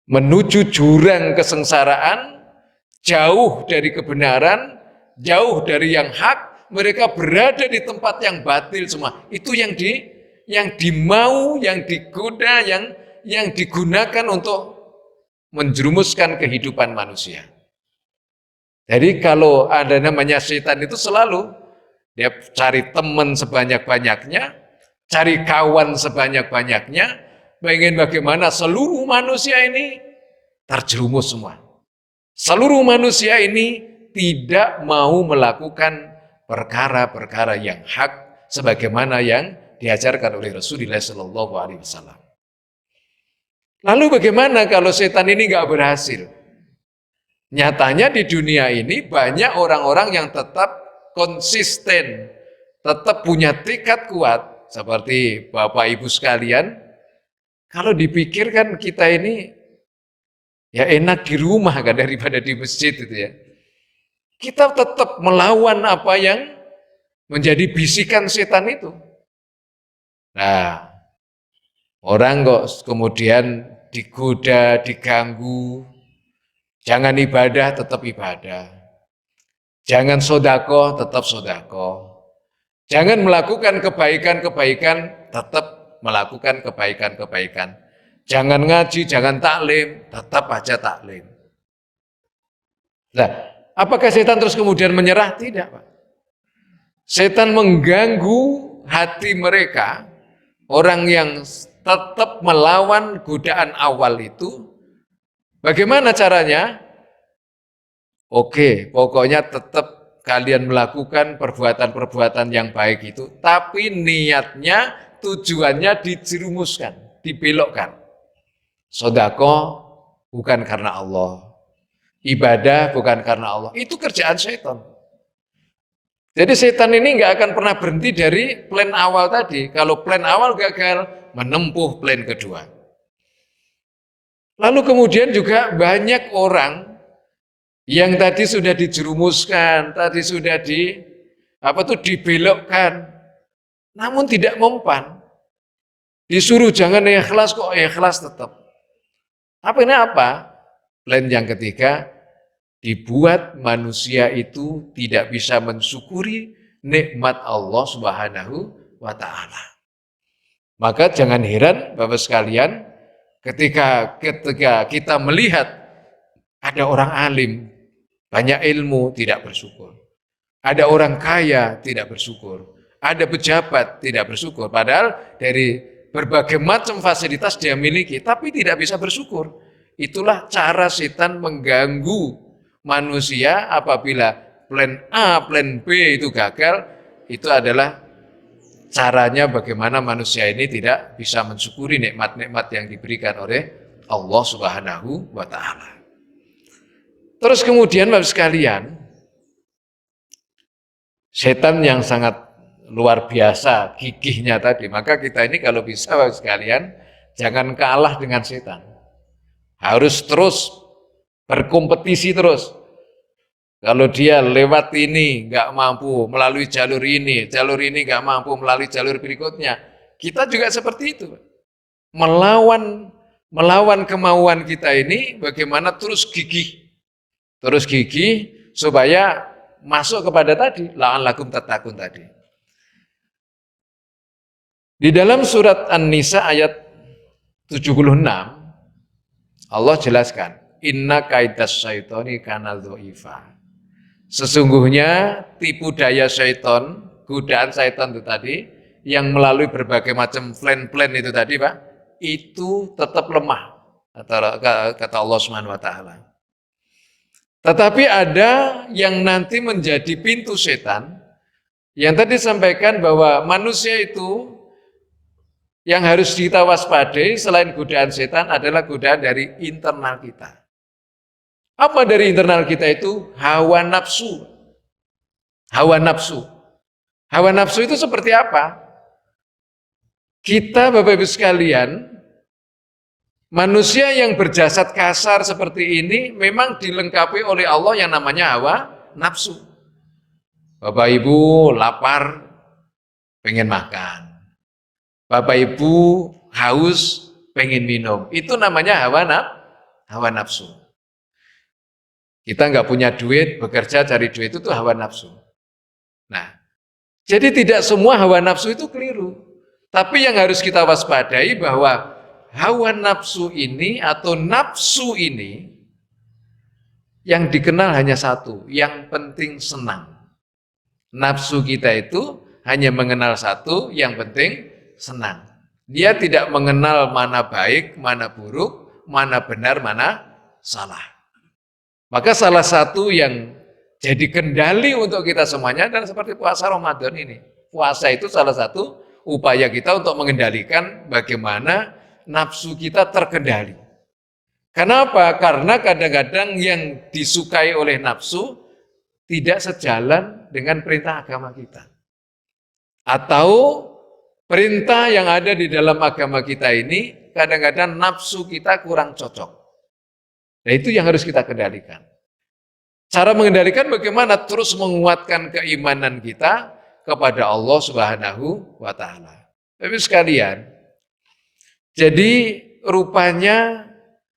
menuju jurang kesengsaraan, jauh dari kebenaran, jauh dari yang hak, mereka berada di tempat yang batil semua. Itu yang dimau, yang digoda, yang digunakan untuk menjerumuskan kehidupan manusia. Jadi kalau ada namanya setan itu selalu dia cari teman sebanyak-banyaknya, cari kawan sebanyak-banyaknya, pengen bagaimana seluruh manusia ini terjerumus semua. Seluruh manusia ini tidak mau melakukan perkara-perkara yang hak sebagaimana yang diajarkan oleh Rasulullah SAW. Lalu bagaimana kalau setan ini nggak berhasil? Nyatanya di dunia ini banyak orang-orang yang tetap konsisten, tetap punya tekad kuat, seperti Bapak Ibu sekalian. Kalau dipikirkan kita ini ya enak di rumah kan daripada di masjid itu ya. Kita tetap melawan apa yang menjadi bisikan setan itu. Nah, orang kok kemudian digoda, diganggu, jangan ibadah tetap ibadah, jangan sodako tetap sodako, jangan melakukan kebaikan-kebaikan tetap melakukan kebaikan-kebaikan, jangan ngaji, jangan taklim, tetap aja taklim. Nah, apakah setan terus kemudian menyerah? Tidak, Pak. Setan mengganggu hati mereka, orang yang tetap melawan godaan awal itu. Bagaimana caranya? Oke, pokoknya tetap kalian melakukan perbuatan-perbuatan yang baik itu, tapi niatnya, tujuannya dijerumuskan, dibelokkan. Sodako bukan karena Allah, ibadah bukan karena Allah, itu kerjaan setan. Jadi setan ini nggak akan pernah berhenti dari plan awal tadi. Kalau plan awal gagal, menempuh plan kedua. Lalu kemudian juga banyak orang yang tadi sudah dijerumuskan, tadi sudah dibelokkan, namun tidak mempan. Disuruh jangan ikhlas kok ikhlas tetap. Apa? Plan yang ketiga, dibuat manusia itu tidak bisa mensyukuri nikmat Allah Subhanahu wa Ta'ala. Maka jangan heran Bapak sekalian, ketika kita melihat ada orang alim, banyak ilmu, tidak bersyukur. Ada orang kaya, tidak bersyukur. Ada pejabat, tidak bersyukur. Padahal dari berbagai macam fasilitas dia miliki, tapi tidak bisa bersyukur. Itulah cara setan mengganggu manusia apabila plan A, plan B itu gagal. Itu adalah caranya bagaimana manusia ini tidak bisa mensyukuri nikmat-nikmat yang diberikan oleh Allah Subhanahu wa Ta'ala. Terus kemudian Bapak sekalian, setan yang sangat luar biasa gigihnya tadi, maka kita ini kalau bisa Bapak sekalian, jangan kalah dengan setan. Harus terus berkompetisi terus. Kalau dia lewat ini nggak mampu melalui jalur ini nggak mampu melalui jalur berikutnya, kita juga seperti itu. Melawan kemauan kita ini, bagaimana terus gigih supaya masuk kepada tadi la'allakum tattaqun tadi. Di dalam surat An-Nisa ayat 76 Allah jelaskan, inna kaidas syaitoni kana dha'ifa. Sesungguhnya tipu daya syaitan, godaan syaitan itu tadi, yang melalui berbagai macam plan-plan itu tadi Pak, itu tetap lemah, kata Allah Subhanahu wa Ta'ala. Tetapi ada yang nanti menjadi pintu setan, yang tadi sampaikan bahwa manusia itu yang harus kita waspadai selain godaan setan adalah godaan dari internal kita. Apa dari internal kita itu? Hawa nafsu. Hawa nafsu. Hawa nafsu itu seperti apa? Kita Bapak Ibu sekalian, manusia yang berjasad kasar seperti ini memang dilengkapi oleh Allah yang namanya hawa nafsu. Bapak Ibu lapar, pengen makan. Bapak Ibu haus, pengen minum. Itu namanya hawa hawa nafsu. Kita nggak punya duit, bekerja cari duit itu hawa nafsu. Nah, jadi tidak semua hawa nafsu itu keliru. Tapi yang harus kita waspadai bahwa hawa nafsu ini atau nafsu ini yang dikenal hanya satu, yang penting senang. Nafsu kita itu hanya mengenal satu, yang penting senang. Dia tidak mengenal mana baik, mana buruk, mana benar, mana salah. Maka salah satu yang jadi kendali untuk kita semuanya adalah seperti puasa Ramadan ini. Puasa itu salah satu upaya kita untuk mengendalikan bagaimana nafsu kita terkendali. Kenapa? Karena kadang-kadang yang disukai oleh nafsu tidak sejalan dengan perintah agama kita. Atau perintah yang ada di dalam agama kita ini kadang-kadang nafsu kita kurang cocok. Nah, itu yang harus kita kendalikan. Cara mengendalikan bagaimana terus menguatkan keimanan kita kepada Allah Subhanahu wa taala. Tapi sekalian, jadi rupanya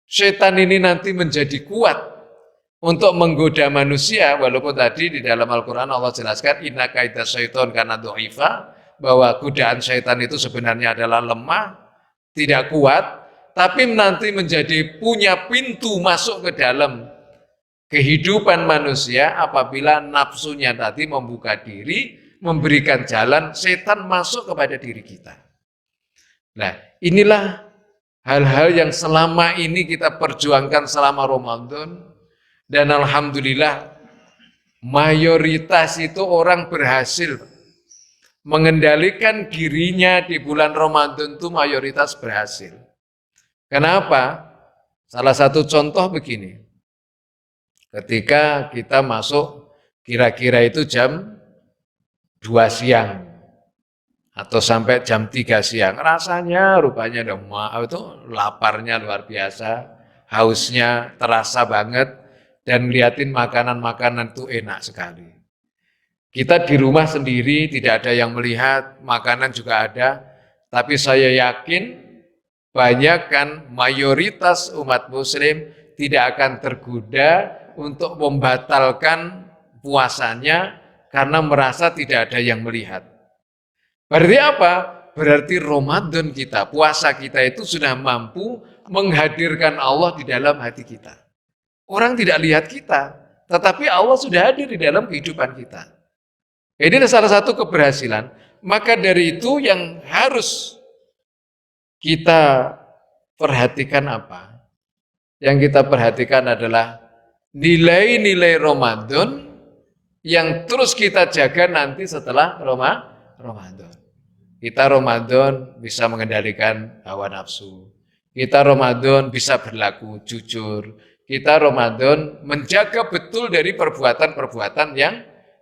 setan ini nanti menjadi kuat untuk menggoda manusia, walaupun tadi di dalam Al-Qur'an Allah jelaskan inna kaida syaiton kana dha'ifa, bahwa godaan setan itu sebenarnya adalah lemah, tidak kuat, tapi nanti menjadi punya pintu masuk ke dalam kehidupan manusia apabila nafsunya tadi membuka diri, memberikan jalan, setan masuk kepada diri kita. Nah, inilah hal-hal yang selama ini kita perjuangkan selama Ramadan, dan alhamdulillah mayoritas itu orang berhasil mengendalikan dirinya di bulan Ramadan itu mayoritas berhasil. Kenapa? Salah satu contoh begini. Ketika kita masuk kira-kira itu jam 2 siang atau sampai jam 3 siang, rasanya rupanya itu laparnya luar biasa, hausnya terasa banget, dan liatin makanan-makanan itu enak sekali. Kita di rumah sendiri tidak ada yang melihat, makanan juga ada, tapi saya yakin banyak kan mayoritas umat muslim tidak akan tergoda untuk membatalkan puasanya karena merasa tidak ada yang melihat. Berarti apa? Berarti Ramadan kita, puasa kita itu sudah mampu menghadirkan Allah di dalam hati kita. Orang tidak lihat kita, tetapi Allah sudah hadir di dalam kehidupan kita. Ini salah satu keberhasilan. Maka dari itu yang harus kita perhatikan apa? Yang kita perhatikan adalah nilai-nilai Ramadan yang terus kita jaga nanti setelah Ramadan. Kita Ramadan bisa mengendalikan hawa nafsu. Kita Ramadan bisa berlaku jujur. Kita Ramadan menjaga betul dari perbuatan-perbuatan yang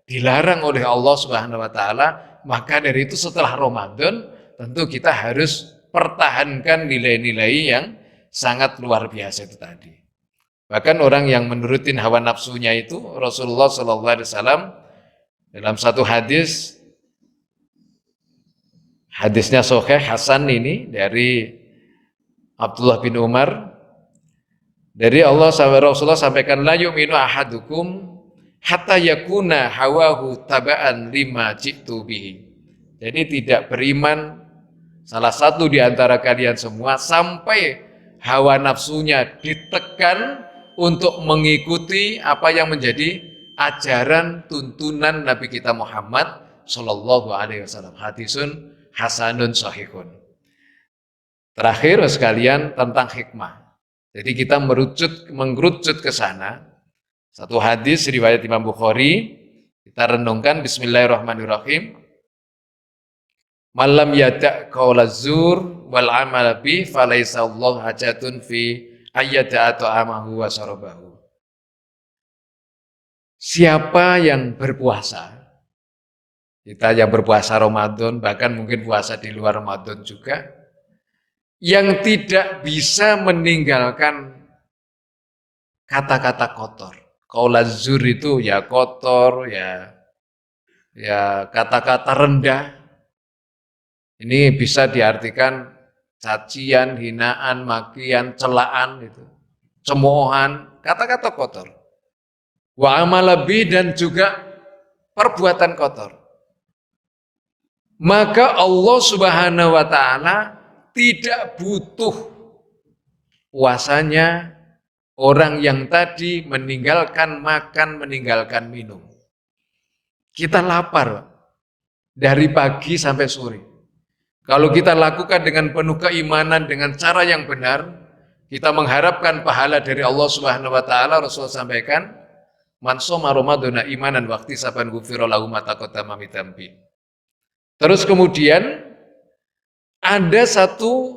dilarang oleh Allah Subhanahu wa taala. Maka dari itu setelah Ramadan tentu kita harus pertahankan nilai-nilai yang sangat luar biasa itu tadi. Bahkan orang yang menurutin hawa nafsunya itu Rasulullah SAW dalam satu hadisnya Sahih Hasan ini dari Abdullah bin Umar, dari Allah Rasulullah sampaikan la yu'minu ahadukum hatta yakuna hawahu taba'an lima ji'tu bihi. Jadi tidak beriman salah satu di antara kalian semua sampai hawa nafsunya ditekan untuk mengikuti apa yang menjadi ajaran tuntunan Nabi kita Muhammad Shallallahu Alaihi Wasallam. Hadisun hasanun sahihun. Terakhir sekalian tentang hikmah. Jadi kita mengerucut ke sana. Satu hadis riwayat Imam Bukhari, kita renungkan. Bismillahirrahmanirrahim. Malam yada' qaulaz zur wal amal bi falaisa Allah hajatun fi ayyada ta'amahu wa syarabahu. Siapa yang berpuasa, kita yang berpuasa Ramadan, bahkan mungkin puasa di luar Ramadan juga, yang tidak bisa meninggalkan kata-kata kotor. Qaulaz zur itu ya kotor, ya kata-kata rendah. Ini bisa diartikan cacian, hinaan, makian, celaan itu. cemoohan, kata-kata kotor. Wa amala bih, dan juga perbuatan kotor. Maka Allah Subhanahu wa taala tidak butuh puasanya orang yang tadi meninggalkan makan, meninggalkan minum. Kita lapar dari pagi sampai sore. Kalau kita lakukan dengan penuh keimanan, dengan cara yang benar, kita mengharapkan pahala dari Allah Subhanahu wa taala. Rasulullah sampaikan, man shoma ramadhana imanan wa ihtisaban ghufira lahu ma taqaddama min dzambi. Terus kemudian ada satu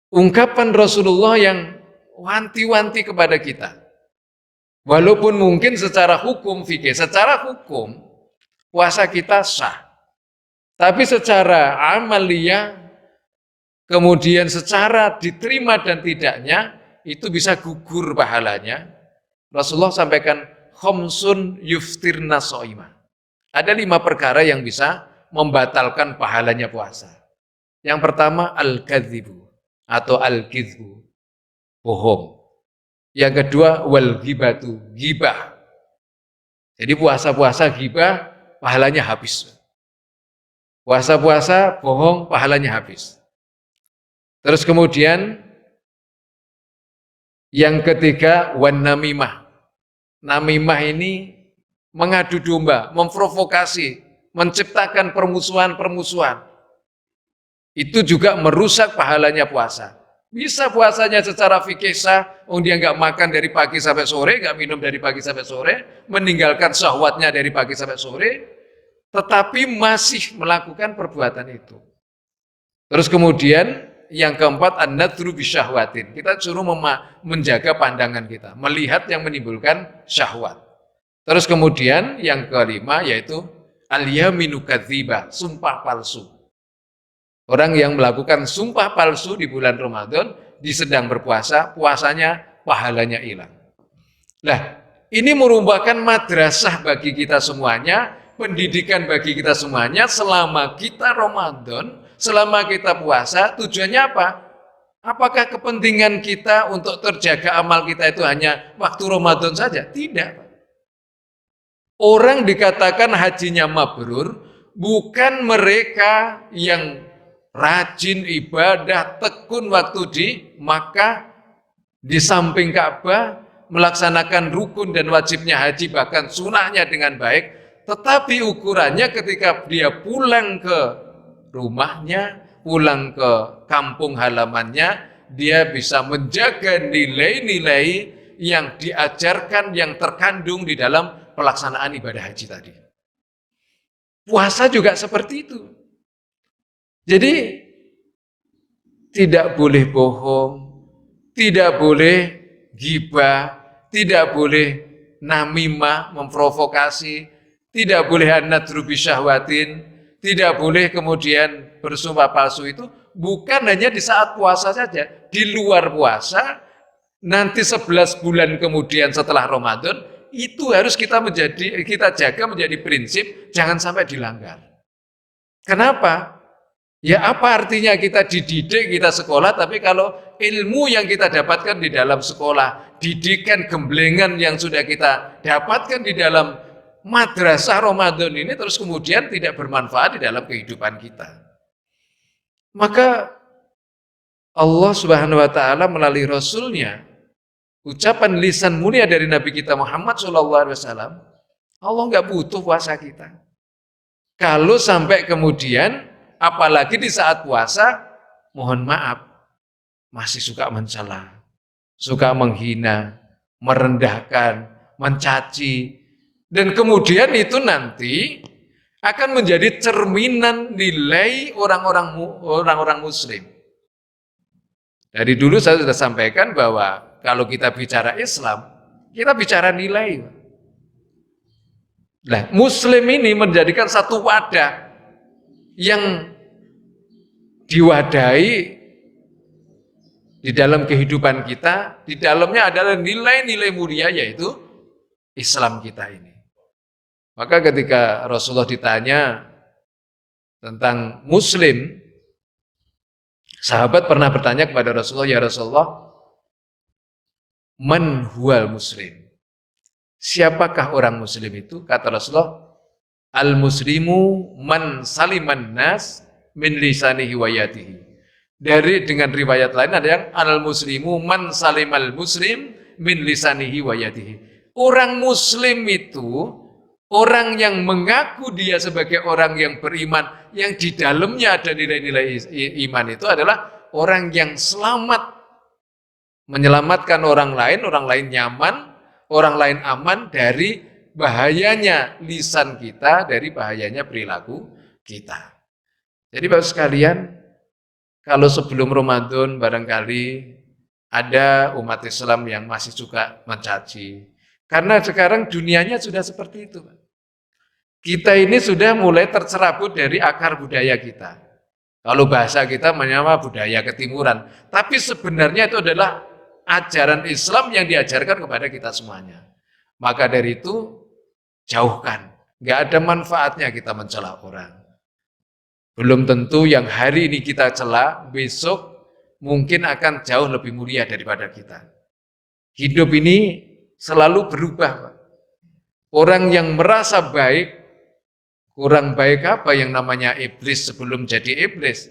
ungkapan Rasulullah yang wanti-wanti kepada kita. Walaupun mungkin secara hukum fikih, secara hukum puasa kita sah. Tapi secara amaliyah, kemudian secara diterima dan tidaknya, itu bisa gugur pahalanya. Rasulullah sampaikan, khamsun yuftirna shaimah. Ada 5 perkara yang bisa membatalkan pahalanya puasa. Yang pertama, al-kadzibu atau al-kizbu, bohong. Yang kedua, wal ghibatu, ghibah. Jadi puasa-puasa ghibah, pahalanya habis. Puasa-puasa bohong, pahalanya habis. Terus kemudian yang ketiga, wan namimah. Namimah ini mengadu domba, memprovokasi, menciptakan permusuhan-permusuhan. Itu juga merusak pahalanya puasa. Bisa puasanya secara fikih sah, dia nggak makan dari pagi sampai sore, nggak minum dari pagi sampai sore, meninggalkan syahwatnya dari pagi sampai sore, tetapi masih melakukan perbuatan itu. Terus kemudian yang keempat, an-nadru bisyahwatin. Kita suruh menjaga pandangan kita, melihat yang menimbulkan syahwat. Terus kemudian yang kelima yaitu al-yaminu kadzibah, sumpah palsu. Orang yang melakukan sumpah palsu di bulan Ramadan, di sedang berpuasa, puasanya pahalanya hilang. Nah, ini merupakan madrasah bagi kita semuanya, pendidikan bagi kita semuanya selama kita Ramadan, selama kita puasa. Tujuannya apa? Apakah kepentingan kita untuk terjaga amal kita itu hanya waktu Ramadan saja? Tidak. Orang dikatakan hajinya mabrur bukan mereka yang rajin ibadah, tekun waktu di Makkah, di samping Ka'bah, melaksanakan rukun dan wajibnya haji, bahkan sunahnya dengan baik, tetapi ukurannya ketika dia pulang ke rumahnya, pulang ke kampung halamannya, dia bisa menjaga nilai-nilai yang diajarkan, yang terkandung di dalam pelaksanaan ibadah haji tadi. Puasa juga seperti itu. Jadi tidak boleh bohong, tidak boleh ghibah, tidak boleh namimah, memprovokasi, tidak boleh an-nadru bisyahwatin, tidak boleh kemudian bersumpah palsu. Itu bukan hanya di saat puasa saja, di luar puasa, nanti 11 bulan kemudian setelah Ramadan, itu harus kita jaga menjadi prinsip, jangan sampai dilanggar. Kenapa? Ya apa artinya kita dididik, kita sekolah, tapi kalau ilmu yang kita dapatkan di dalam sekolah, didikan gemblengan yang sudah kita dapatkan di dalam madrasah Ramadan ini terus kemudian tidak bermanfaat di dalam kehidupan kita. Maka Allah Subhanahu wa taala melalui Rasulnya, ucapan lisan mulia dari Nabi kita Muhammad SAW, Allah nggak butuh puasa kita. Kalau sampai kemudian apalagi di saat puasa, mohon maaf, masih suka mencela, suka menghina, merendahkan, mencaci, dan kemudian itu nanti akan menjadi cerminan nilai orang-orang Muslim. Dari dulu saya sudah sampaikan bahwa kalau kita bicara Islam, kita bicara nilai. Nah, Muslim ini menjadikan satu wadah yang diwadahi di dalam kehidupan kita, di dalamnya adalah nilai-nilai mulia, yaitu Islam kita ini. Maka ketika Rasulullah ditanya tentang Muslim, sahabat pernah bertanya kepada Rasulullah, ya Rasulullah, man huwal muslim. Siapakah orang muslim itu? Kata Rasulullah, al-muslimu man saliman nas min lisanihi wa yadihi. Dari dengan riwayat lain ada yang al-muslimu man salimal muslim min lisanihi wa yadihi. Orang muslim itu orang yang mengaku dia sebagai orang yang beriman, yang di dalamnya ada nilai-nilai iman, itu adalah orang yang selamat, menyelamatkan orang lain nyaman, orang lain aman dari bahayanya lisan kita, dari bahayanya perilaku kita. Jadi Bapak sekalian, kalau sebelum Ramadan barangkali ada umat Islam yang masih suka mencaci. Karena sekarang dunianya sudah seperti itu. Kita ini sudah mulai tercerabut dari akar budaya kita. Kalau bahasa kita menyama budaya ketimuran. Tapi sebenarnya itu adalah ajaran Islam yang diajarkan kepada kita semuanya. Maka dari itu, jauhkan. Nggak ada manfaatnya kita mencela orang. Belum tentu yang hari ini kita cela, besok mungkin akan jauh lebih mulia daripada kita. Hidup ini selalu berubah. Orang yang merasa baik, kurang baik apa yang namanya iblis sebelum jadi iblis.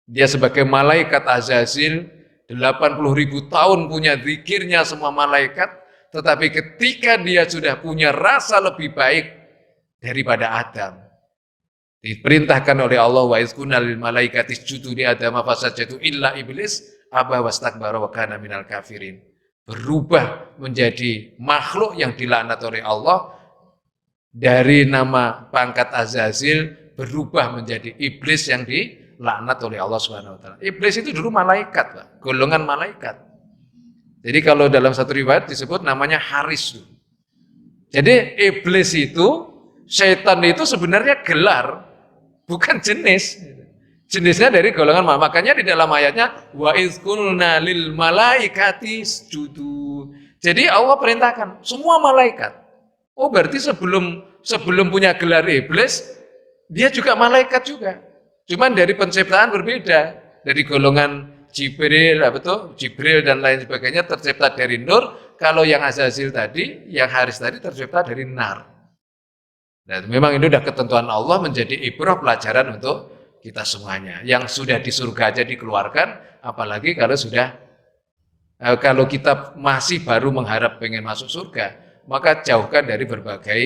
Dia sebagai malaikat Azazil, 80.000 tahun punya zikirnya semua malaikat, tetapi ketika dia sudah punya rasa lebih baik daripada Adam, diperintahkan oleh Allah, wa izqulna lil malaikati isjudu li adama fasajadu illa iblis aba wastakbara wa kana minal kafirin. Berubah menjadi makhluk yang dilaknat oleh Allah, dari nama pangkat Azazil berubah menjadi iblis yang dilaknat oleh Allah Subhanahu wa taala. Iblis itu dulu malaikat, Pak, golongan malaikat. Jadi kalau dalam satu riwayat disebut namanya Haris. Jadi iblis itu, setan itu sebenarnya gelar, bukan jenis. Jenisnya dari golongan malaikat. Makanya di dalam ayatnya wa izqulna lil malaikati isjudu. Jadi Allah perintahkan semua malaikat. Oh, berarti sebelum punya gelar iblis, dia juga malaikat juga. Cuman dari penciptaan berbeda. Dari golongan Jibril, Jibril dan lain sebagainya tercipta dari nur. Kalau yang Azazil tadi, yang Haris tadi tercipta dari nar. Dan memang ini sudah ketentuan Allah, menjadi ibrah, pelajaran untuk kita semuanya. Yang sudah di surga aja dikeluarkan, apalagi kalau kita masih baru mengharap pengen masuk surga, maka jauhkan dari berbagai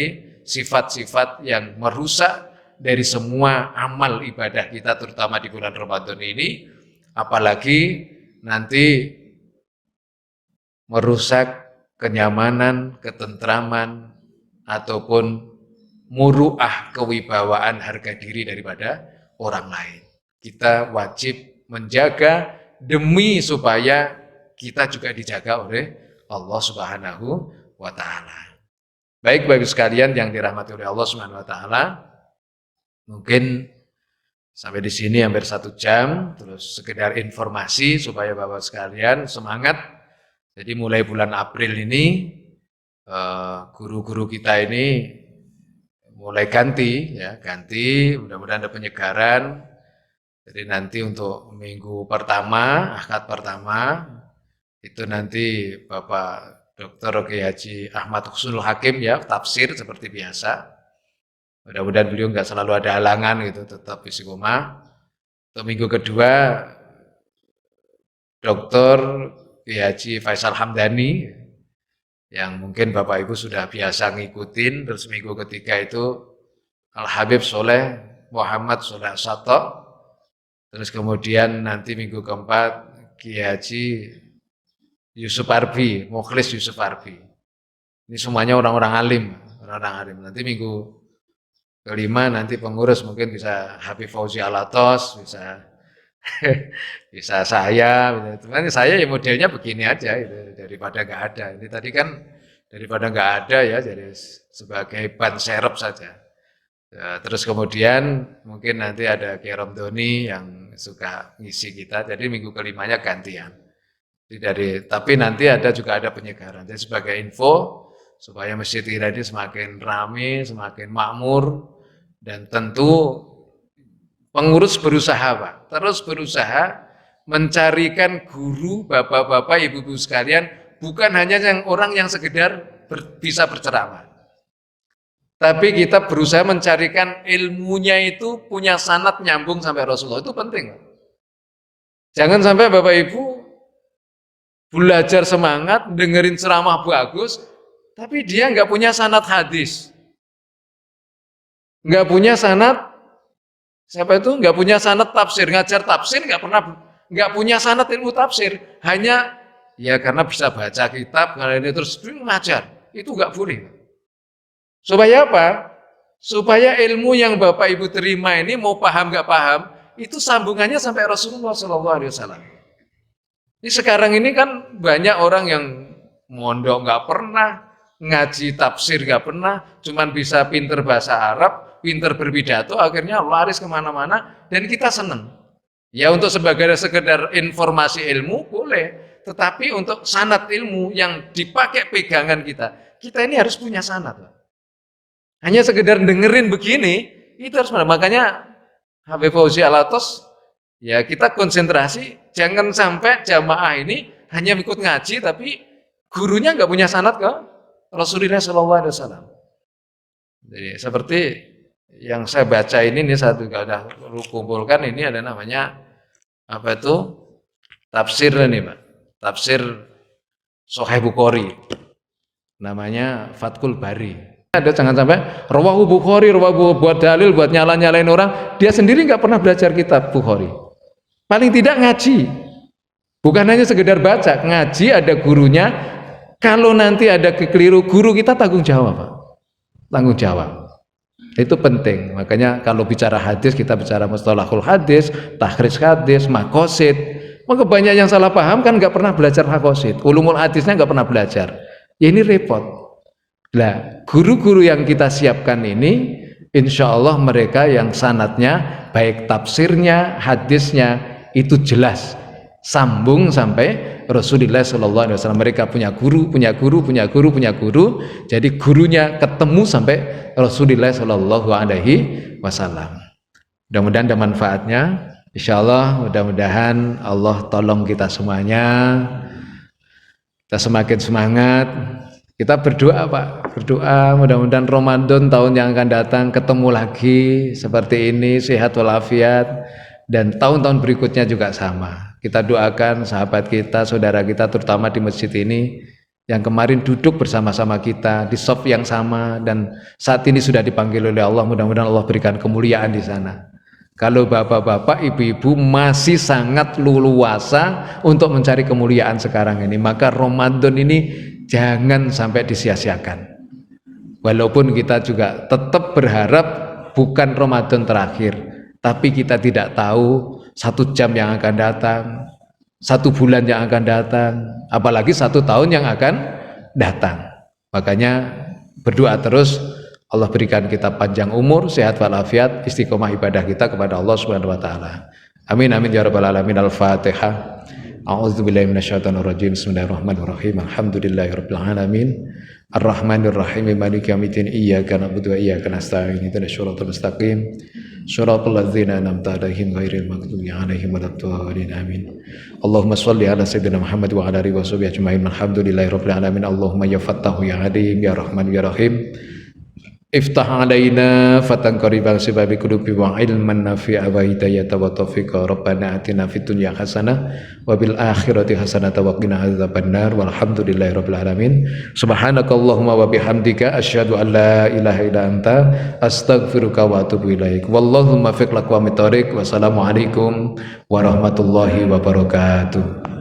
sifat-sifat yang merusak dari semua amal ibadah kita, terutama di bulan Ramadan ini, apalagi nanti merusak kenyamanan, ketentraman, ataupun muru'ah, kewibawaan, harga diri daripada orang lain. Kita wajib menjaga demi supaya kita juga dijaga oleh Allah Subhanahu wa taala. Baik Bapak sekalian yang dirahmati oleh Allah Subhanahu wa taala, mungkin sampai di sini hampir 1 jam, terus sekedar informasi supaya Bapak sekalian semangat. Jadi mulai bulan April ini guru-guru kita ini mulai ganti, mudah-mudahan ada penyegaran. Jadi nanti untuk minggu pertama, akad pertama, itu nanti Bapak Dr. Kiai Haji Ahmad Husnul Hakim tafsir seperti biasa. Mudah-mudahan beliau nggak selalu ada halangan gitu, tetap istiqomah. Untuk minggu kedua, Dr. Kiai Haji Faisal Hamdani, yang mungkin Bapak Ibu sudah biasa ngikutin. Terus minggu ketiga itu Al-Habib Soleh Muhammad Soleh Sato. Terus kemudian nanti minggu keempat Kiai Haji Yusuf Arbi, Mukhlis Yusuf Arbi. Ini semuanya orang-orang alim. Nanti minggu kelima nanti pengurus mungkin bisa Habib Fauzi Alatos, bisa saya. Cuman saya ya modelnya begini aja, daripada nggak ada. Ini tadi kan daripada nggak ada jadi sebagai ban serep saja. Terus kemudian mungkin nanti ada Kiai Romdoni yang suka ngisi kita. Jadi minggu kelimanya gantian. Tapi nanti juga ada penyegaran. Jadi sebagai info supaya masjid kita ini semakin ramai, semakin makmur, dan tentu pengurus berusaha Pak, terus berusaha mencarikan guru, bapak-bapak, ibu-ibu sekalian, bukan hanya orang yang sekedar bisa berceramah. Tapi kita berusaha mencarikan ilmunya itu punya sanad nyambung sampai Rasulullah, itu penting. Jangan sampai Bapak Ibu belajar semangat, dengerin ceramah bagus, tapi dia nggak punya sanad hadis. Nggak punya sanad, siapa itu? Nggak punya sanad tafsir, ngajar tafsir nggak punya sanad ilmu tafsir, hanya ya karena bisa baca kitab, karena ini terus ngajar, itu nggak boleh. Supaya apa? Supaya ilmu yang Bapak Ibu terima ini mau paham nggak paham, itu sambungannya sampai Rasulullah SAW. Ini sekarang ini kan banyak orang yang mondok nggak pernah, ngaji tafsir nggak pernah, cuman bisa pinter bahasa Arab, pinter berpidato, akhirnya laris kemana-mana, dan kita seneng. Ya untuk sekedar informasi ilmu boleh, tetapi untuk sanad ilmu yang dipakai pegangan kita ini harus punya sanad. Hanya sekedar dengerin begini, itu harus makanya Habib Fauzi Alatos, ya kita konsentrasi, jangan sampai jamaah ini hanya ikut ngaji, tapi gurunya nggak punya sanad ke Rasulullah SAW. Jadi seperti yang saya baca ini saya juga sudah kumpulkan, ini ada namanya apa itu tafsir ini Pak, tafsir Sahih Bukhari, namanya Fathul Bari. Ada jangan sampai rawahu Bukhari, rawahu buat dalil, buat nyalain orang, dia sendiri nggak pernah belajar kitab Bukhari. Paling tidak ngaji, bukan hanya sekedar baca, ngaji ada gurunya. Kalau nanti ada kekeliru, guru kita tanggung jawab, Pak. Tanggung jawab. Itu penting. Makanya kalau bicara hadis, kita bicara mustalahul hadis, takhrij hadis, maqasid. Maka banyak yang salah paham kan nggak pernah belajar maqasid. Ulumul hadisnya nggak pernah belajar. Ya ini repot. Nah, guru-guru yang kita siapkan ini, insya Allah mereka yang sanadnya, baik tafsirnya, hadisnya, itu jelas, sambung sampai Rasulullah SAW. Mereka punya guru, jadi gurunya ketemu sampai Rasulullah SAW. Mudah-mudahan ada manfaatnya, insya Allah, mudah-mudahan Allah tolong kita semuanya, kita semakin semangat. Kita berdoa Pak, berdoa mudah-mudahan Ramadan tahun yang akan datang ketemu lagi seperti ini, sehat walafiat, dan tahun-tahun berikutnya juga sama. Kita doakan sahabat kita, saudara kita terutama di masjid ini yang kemarin duduk bersama-sama kita di shop yang sama dan saat ini sudah dipanggil oleh Allah, mudah-mudahan Allah berikan kemuliaan di sana. Kalau bapak-bapak, ibu-ibu masih sangat leluasa untuk mencari kemuliaan sekarang ini, maka Ramadan ini jangan sampai disia-siakan. Walaupun kita juga tetap berharap bukan Ramadan terakhir, tapi kita tidak tahu 1 jam yang akan datang, 1 bulan yang akan datang, apalagi 1 tahun yang akan datang. Makanya berdoa terus, Allah berikan kita panjang umur, sehat walafiat, istiqomah ibadah kita kepada Allah Subhanahu wa taala. Amin amin ya rabbal alamin. Al-Fatihah. A'udzubillahi minasyaitonirrajim. Bismillahirrahmanirrahim. Alhamdulillahirabbil alamin. Arrahmanirrahim. Maliki yaumiddin. Iyyaka na'budu wa iyyaka nasta'in. Ihdinas siratal mustaqim. Shiratal ladzina an'amta 'alaihim ghairil maghdubi 'alaihim waladdallin. Amin. Allahumma shalli ala sayyidina Muhammad wa ala alihi washabihi ajmain. Alhamdulillahirabbil alamin. Allahumma ya Fattahu ya Alim ya Rahman ya Rahim. Iftah alaina fatan qariban sibabi qulubi wa ilman nafi'a wa hidayata wa taufiqa. Rabbana atina fid dunya hasanah wa bil akhirati hasanah wa qina adzabannar. Walhamdulillahirabbil alamin. Subhanakallahumma wa bihamdika asyhadu an la ilaha illa anta astaghfiruka wa atubu ilaik. Wallahu muwaffiq lakum wa thoriq. Wassalamualaikum warahmatullahi wabarakatuh.